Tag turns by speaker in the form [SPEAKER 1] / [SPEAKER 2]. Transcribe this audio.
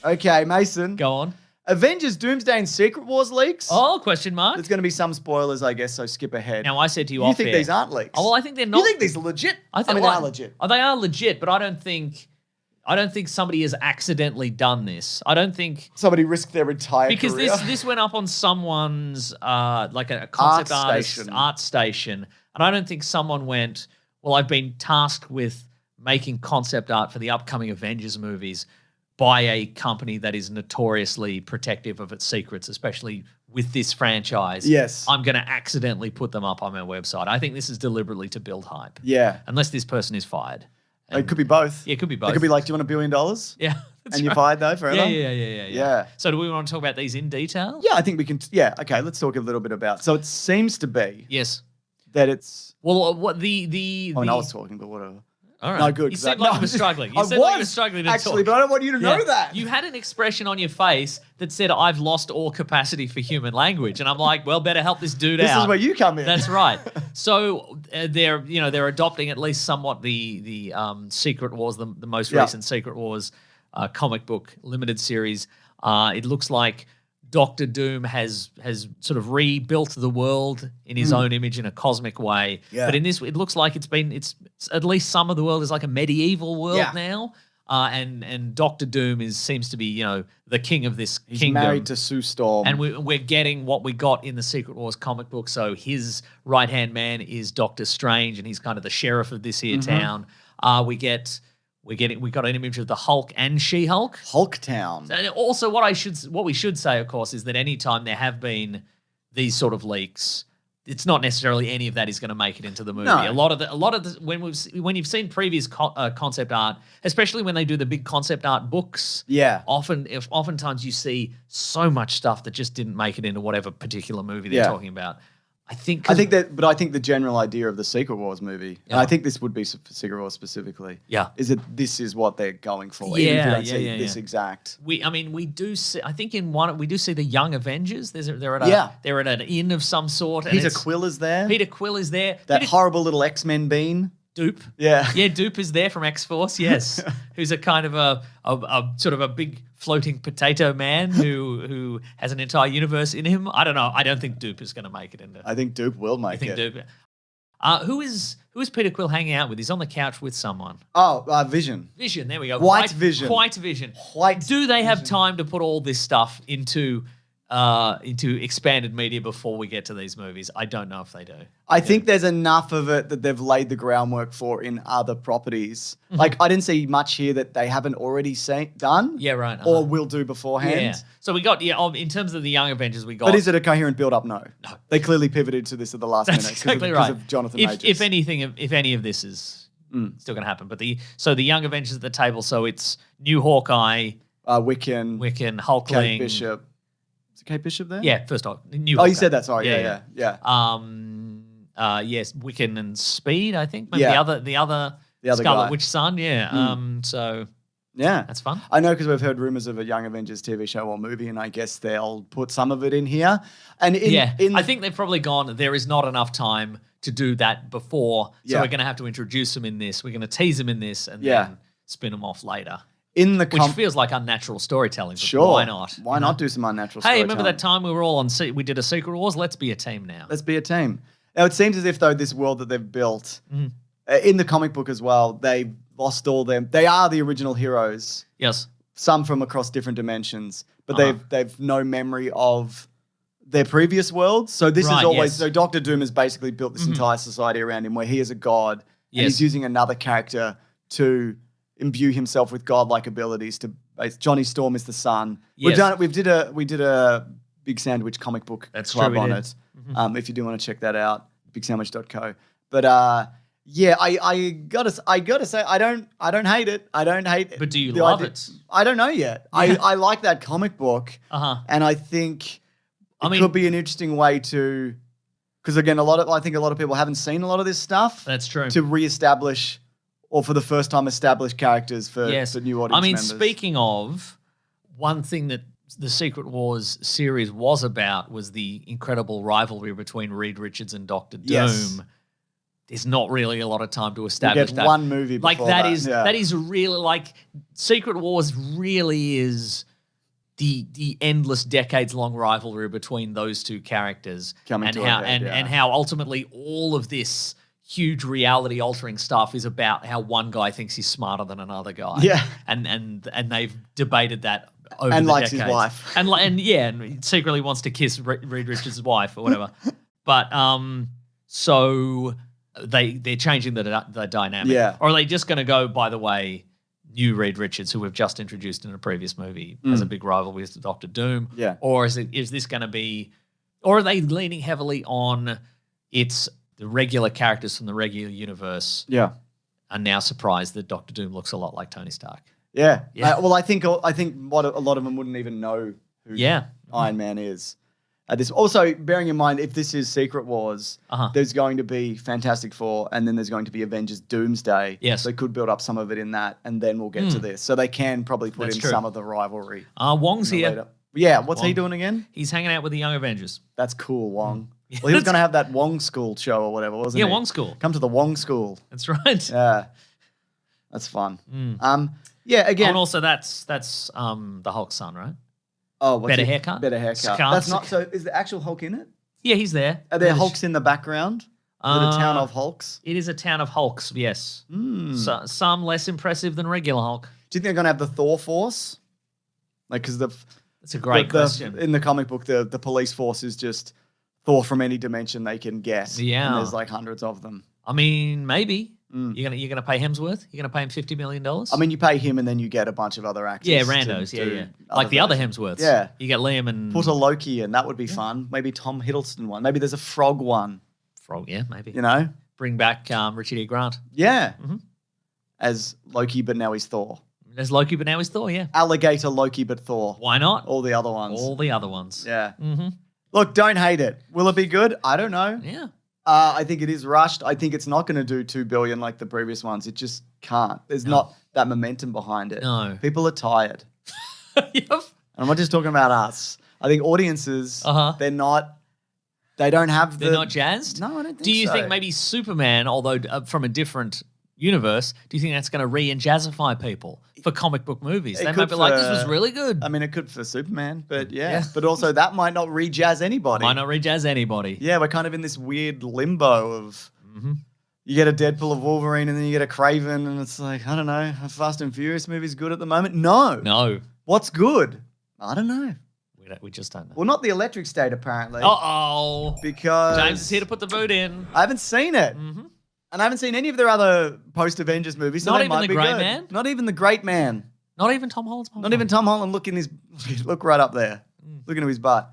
[SPEAKER 1] Okay, Mason.
[SPEAKER 2] Go on.
[SPEAKER 1] Avengers, Doomsday, and Secret Wars leaks.
[SPEAKER 2] Oh, question mark.
[SPEAKER 1] There's going to be some spoilers, I guess, so skip ahead.
[SPEAKER 2] Now, I said to you
[SPEAKER 1] You
[SPEAKER 2] off
[SPEAKER 1] think
[SPEAKER 2] air.
[SPEAKER 1] these aren't leaks?
[SPEAKER 2] Oh, well, I think they're not.
[SPEAKER 1] You think these are legit? I mean, they are legit.
[SPEAKER 2] Oh, they are legit, but I don't think somebody has accidentally done this. I don't think
[SPEAKER 1] somebody risked their entire
[SPEAKER 2] because
[SPEAKER 1] career.
[SPEAKER 2] this went up on someone's like a concept art station, and I don't think someone went, well, I've been tasked with making concept art for the upcoming Avengers movies by a company that is notoriously protective of its secrets, especially with this franchise.
[SPEAKER 1] Yes.
[SPEAKER 2] I'm going to accidentally put them up on my website. I think this is deliberately to build hype.
[SPEAKER 1] Yeah.
[SPEAKER 2] Unless this person is fired.
[SPEAKER 1] It could be both.
[SPEAKER 2] Yeah, it could be both.
[SPEAKER 1] It could be like, do you want $1 billion?
[SPEAKER 2] Yeah.
[SPEAKER 1] And you're fired though forever?
[SPEAKER 2] Yeah. So do we want to talk about these in detail?
[SPEAKER 1] Yeah, I think we can. Yeah, okay, let's talk a little bit about. So it seems to be.
[SPEAKER 2] Yes.
[SPEAKER 1] That it's.
[SPEAKER 2] Well, what the.
[SPEAKER 1] I mean, I was talking, but whatever.
[SPEAKER 2] All right.
[SPEAKER 1] No, good.
[SPEAKER 2] You seemed like you were struggling. You seemed like you were struggling to
[SPEAKER 1] actually,
[SPEAKER 2] talk.
[SPEAKER 1] but I don't want you to know that.
[SPEAKER 2] You had an expression on your face that said, I've lost all capacity for human language. And I'm like, well, better help this dude out.
[SPEAKER 1] This is where you come in.
[SPEAKER 2] That's right. So they're adopting at least somewhat the Secret Wars, the most recent Secret Wars comic book limited series. It looks like Doctor Doom has sort of rebuilt the world in his own image in a cosmic way. Yeah. But in this, it looks like it's at least some of the world is like a medieval world now. And Doctor Doom seems to be, the king of this kingdom.
[SPEAKER 1] He's married to Sue Storm.
[SPEAKER 2] And we're getting what we got in the Secret Wars comic book. So his right-hand man is Doctor Strange, and he's kind of the sheriff of this here town. We got an image of the Hulk and She-Hulk.
[SPEAKER 1] Hulktown.
[SPEAKER 2] And also, what we should say, of course, is that anytime there have been these sort of leaks, it's not necessarily any of that is going to make it into the movie.
[SPEAKER 1] No.
[SPEAKER 2] A lot of the when you've seen previous concept art, especially when they do the big concept art books, oftentimes you see so much stuff that just didn't make it into whatever particular movie they're talking about. I think
[SPEAKER 1] the general idea of the Secret Wars movie, and I think this would be for Secret Wars specifically, is that this is what they're going for. Even if you don't see this exact.
[SPEAKER 2] We do see. I think we do see the Young Avengers. They're at an inn of some sort.
[SPEAKER 1] Peter Quill is there.
[SPEAKER 2] That
[SPEAKER 1] horrible little X-Men bean.
[SPEAKER 2] Dupe.
[SPEAKER 1] Yeah.
[SPEAKER 2] Yeah, Dupe is there from X-Force, yes. Who's a kind of a sort of a big floating potato man who has an entire universe in him. I don't know. I don't think Dupe is going to make it into.
[SPEAKER 1] I think Dupe will make it.
[SPEAKER 2] Dupe? Who is Peter Quill hanging out with? He's on the couch with someone.
[SPEAKER 1] Oh, Vision.
[SPEAKER 2] Vision, there we go.
[SPEAKER 1] White Vision.
[SPEAKER 2] Do they have time to put all this stuff into expanded media before we get to these movies? I don't know if they do.
[SPEAKER 1] I think there's enough of it that they've laid the groundwork for in other properties. Like, I didn't see much here that they haven't already done.
[SPEAKER 2] Yeah, right.
[SPEAKER 1] Or will do beforehand.
[SPEAKER 2] Yeah. So we got, in terms of the Young Avengers, we got...
[SPEAKER 1] But is it a coherent build-up? No. They clearly pivoted to this at the last minute because of Jonathan Majors.
[SPEAKER 2] If any of this is still going to happen. But the Young Avengers at the table, so it's new Hawkeye...
[SPEAKER 1] Wiccan,
[SPEAKER 2] Hulkling...
[SPEAKER 1] Kate Bishop... Is Kate Bishop there?
[SPEAKER 2] Yeah, first off.
[SPEAKER 1] Oh, you said that. Sorry. Yeah.
[SPEAKER 2] Yes, Wiccan and Speed, I think. Maybe the other Scarlet
[SPEAKER 1] guy.
[SPEAKER 2] Witch son, yeah. So
[SPEAKER 1] yeah,
[SPEAKER 2] that's fun.
[SPEAKER 1] I know because we've heard rumors of a Young Avengers TV show or movie, and I guess they'll put some of it in here. And I think
[SPEAKER 2] they've probably gone, there is not enough time to do that before, so we're going to have to introduce them in this. We're going to tease them in this and then spin them off later. Which feels like unnatural storytelling. But
[SPEAKER 1] sure.
[SPEAKER 2] Why not?
[SPEAKER 1] Why not do some unnatural storytelling?
[SPEAKER 2] Hey, remember that time we were all we did a Secret Wars? Let's be a team now.
[SPEAKER 1] Let's be a team. Now, it seems as if, though, this world that they've built, in the comic book as well, they've lost all them. They are the original heroes.
[SPEAKER 2] Yes.
[SPEAKER 1] Some from across different dimensions. But they've no memory of their previous worlds. So this is always... So Doctor Doom has basically built this entire society around him where he is a god. And he's using another character to... imbue himself with godlike abilities. Johnny Storm is the sun.
[SPEAKER 2] Yes.
[SPEAKER 1] We did a Big Sandwich comic book club on it. If you do want to check that out, bigsandwich.co. But I gotta say I don't hate it. I don't hate it.
[SPEAKER 2] But do you love it?
[SPEAKER 1] I don't know yet. Yeah. I like that comic book, and I think it could be an interesting way to, because again, I think a lot of people haven't seen a lot of this stuff.
[SPEAKER 2] That's true.
[SPEAKER 1] To reestablish. Or for the first time, establish characters for new audience members.
[SPEAKER 2] Speaking of, one thing that the Secret Wars series was about was the incredible rivalry between Reed Richards and Dr. Doom.
[SPEAKER 1] Yes.
[SPEAKER 2] There's not really a lot of time to establish that.
[SPEAKER 1] One movie before
[SPEAKER 2] that is really, Secret Wars really is the endless decades-long rivalry between those two characters,
[SPEAKER 1] Coming to a head,
[SPEAKER 2] and how ultimately all of this huge reality-altering stuff is about how one guy thinks he's smarter than another guy.
[SPEAKER 1] Yeah.
[SPEAKER 2] And they've debated that over
[SPEAKER 1] and
[SPEAKER 2] the
[SPEAKER 1] likes
[SPEAKER 2] decades.
[SPEAKER 1] his wife.
[SPEAKER 2] And he secretly wants to kiss Reed Richards' wife or whatever. But so they're changing the dynamic.
[SPEAKER 1] Yeah.
[SPEAKER 2] Or are they just going to go, by the way, new Reed Richards, who we've just introduced in a previous movie, as a big rival with Doctor Doom?
[SPEAKER 1] Yeah.
[SPEAKER 2] Or is this going to be, or are they leaning heavily on the regular characters from the regular universe?
[SPEAKER 1] Yeah.
[SPEAKER 2] Are now surprised that Doctor Doom looks a lot like Tony Stark.
[SPEAKER 1] Yeah. Well, I think what a lot of them wouldn't even know who Iron Man is. This also, bearing in mind, if this is Secret Wars, there's going to be Fantastic Four, and then there's going to be Avengers Doomsday.
[SPEAKER 2] Yes.
[SPEAKER 1] So they could build up some of it in that, and then we'll get to this. So they can probably put in some of the rivalry.
[SPEAKER 2] Wong's here.
[SPEAKER 1] Later. Yeah, what's he doing again?
[SPEAKER 2] He's hanging out with the Young Avengers.
[SPEAKER 1] That's cool, Wong. Well, he was going to have that Wong School show or whatever, wasn't he?
[SPEAKER 2] Yeah, Wong School.
[SPEAKER 1] Come to the Wong School.
[SPEAKER 2] That's right.
[SPEAKER 1] Yeah. That's fun. Yeah, again.
[SPEAKER 2] And also that's the Hulk's son, right?
[SPEAKER 1] Oh,
[SPEAKER 2] better haircut.
[SPEAKER 1] Better haircut. That's not so. Is the actual Hulk in it?
[SPEAKER 2] Yeah, he's there.
[SPEAKER 1] Are there Hulks in the background? Is it a town of Hulks?
[SPEAKER 2] It is a town of Hulks. Yes. So, some less impressive than regular Hulk.
[SPEAKER 1] Do you think they're going to have the Thor force? Like, because
[SPEAKER 2] that's a great question.
[SPEAKER 1] In the comic book, the police force is just Thor from any dimension they can get.
[SPEAKER 2] Yeah,
[SPEAKER 1] and there's like hundreds of them.
[SPEAKER 2] I mean, maybe. You're gonna pay Hemsworth? You're gonna pay him $50 million?
[SPEAKER 1] I mean, you pay him and then you get a bunch of other actors.
[SPEAKER 2] Yeah, randos. Yeah. Like the other Hemsworths.
[SPEAKER 1] Yeah.
[SPEAKER 2] You get Liam and...
[SPEAKER 1] Put a Loki in. That would be fun. Maybe Tom Hiddleston one. Maybe there's a frog one.
[SPEAKER 2] Frog, yeah, maybe.
[SPEAKER 1] You know?
[SPEAKER 2] Bring back Richard E. Grant.
[SPEAKER 1] Yeah. As Loki, but now he's Thor.
[SPEAKER 2] As Loki, but now he's Thor, yeah.
[SPEAKER 1] Alligator Loki, but Thor.
[SPEAKER 2] Why not?
[SPEAKER 1] All the other ones.
[SPEAKER 2] All the other ones.
[SPEAKER 1] Yeah. Look, don't hate it. Will it be good? I don't know.
[SPEAKER 2] Yeah.
[SPEAKER 1] I think it is rushed. I think it's not going to do $2 billion like the previous ones. It just can't. There's not that momentum behind it.
[SPEAKER 2] No.
[SPEAKER 1] People are tired.
[SPEAKER 2] Yep.
[SPEAKER 1] And I'm not just talking about us. I think audiences, they don't have
[SPEAKER 2] They're not jazzed?
[SPEAKER 1] No, I don't think so.
[SPEAKER 2] Do you think maybe Superman, although from a different universe, do you think that's going to re-jazzify people for comic book movies? They might be like, this was really good.
[SPEAKER 1] I mean, it could for Superman, but yeah. But also that might not re-jazz anybody.
[SPEAKER 2] Might not re-jazz anybody.
[SPEAKER 1] Yeah, we're kind of in this weird limbo of you get a Deadpool of Wolverine and then you get a Kraven and it's like, I don't know, a Fast and Furious movie's good at the moment? No. What's good? I don't know.
[SPEAKER 2] We just don't know.
[SPEAKER 1] Well, not the Electric State, apparently.
[SPEAKER 2] Uh-oh.
[SPEAKER 1] Because
[SPEAKER 2] James is here to put the boot in.
[SPEAKER 1] I haven't seen it. And I haven't seen any of their other post-Avengers movies, so
[SPEAKER 2] not
[SPEAKER 1] they
[SPEAKER 2] even
[SPEAKER 1] might
[SPEAKER 2] the
[SPEAKER 1] be
[SPEAKER 2] Great
[SPEAKER 1] good.
[SPEAKER 2] Man?
[SPEAKER 1] Not even the Great Man.
[SPEAKER 2] Not even Tom Holland's mom?
[SPEAKER 1] Not even Tom Holland. Look right up there. Look into his butt.